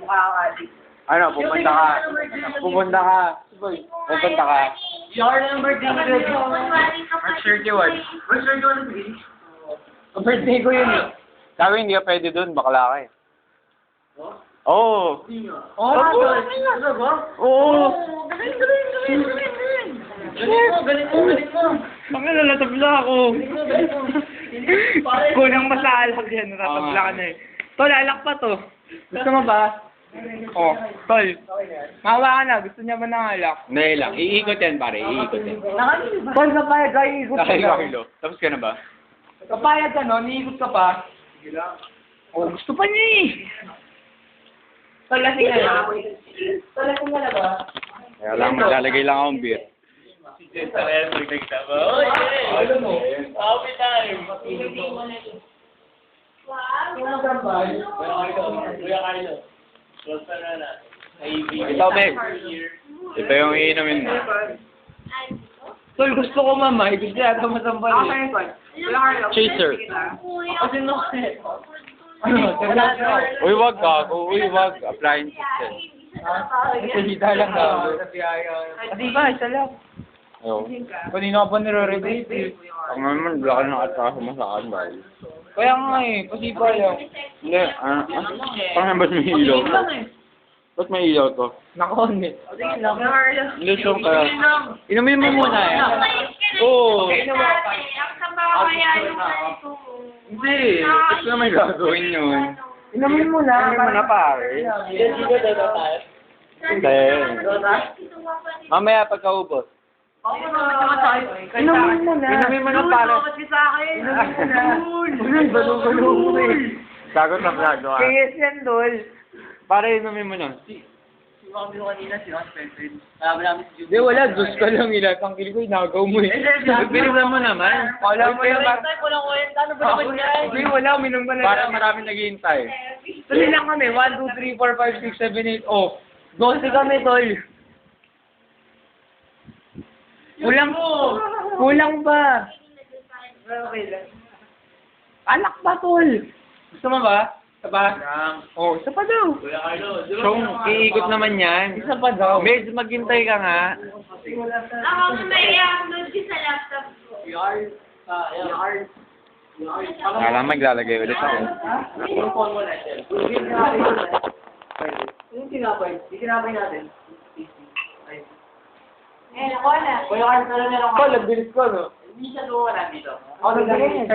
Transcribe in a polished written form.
makakaadik. Ano, pupunta ka. Pupunta ka. Pupunta ka. Your number din yun. March 31. March 31 din. Ang birthday ko yun eh. Sabi hindi ka pwede dun, bakla ka eh. Oo. Oh, ano ba? Oo. Galing mo. Bakit nalatabla ako? Kunang masalag yan, natatabla ka na eh. Tol, alak pa to. Gusto mo ba? Oh, tol. Mawa ka na, gusto niya ba ng alak? Hindi lang, iikot yan pare, iikot yan. Tol, kapayag ka, iikot ka. Nakakilo. Tapos ka na ba? Kapayag ka no, iikot ka pa. Oh, gusto pa niya eh. Tol, lasing ka na. Tol, lasing ka na ba? Kaya lang, maglalagay lang akong beer. Alam mo. Ito, Meg. Ito yung iinumin mo. Tol, gusto ko mamay. Gusto yata masambal eh. Chaser. Kasi no. Ano? Uy, wag ka. Uy, wag. Appliances yan. Salita lang daw. Di ba, isa lang. Oo. Kanina ka pa nire-relate eh. Ang naman, wala ka nang atraso mo sa akin, bahal. Kaya nga eh, pasipa lang. Hindi, parang ba't may ilaw? Ba't may ilaw to? Nakon eh. Ilusyon ka. Inumin mo muna eh. Oo. Hindi. Ba't na may gagawin yun? Inumin mo na. Inumin mo na pare. Hindi. Mamaya pagkaubos. Inumin mo na. Inumin mo na pare. Uy, balo-balo mo eh. Sagot na vlog, no? KS yan, Dol. Pare, inumin mo na. Hindi, wala. Diyos ka lang. Ilatang kilig ko, inagaw mo eh. Biniwan mo naman. Wala mo naman. Hindi, wala. Minum ka na Para lang. maraming naghihintay. Tuloy lang kami. 1, 2, 3, 4, 5, 6, 7, 8. Oh. 12 kami, Tol. Kulang ba? Alak ba, Tol? Gusto mo ba? Isa pa? Oh, isa pa daw. Chong, iikot naman yan. Isa pa daw. Medyo maghintay ka nga. Ako may i-upload ko sa laptop ko. Kala maglalagay ulit ako. Yung tinapay? Yung tinapay natin? Ako na. Kuya Carl, meron ka. Tol, ang bilis ko, no? Hindi siya tumawa dito. Ako nagbilis.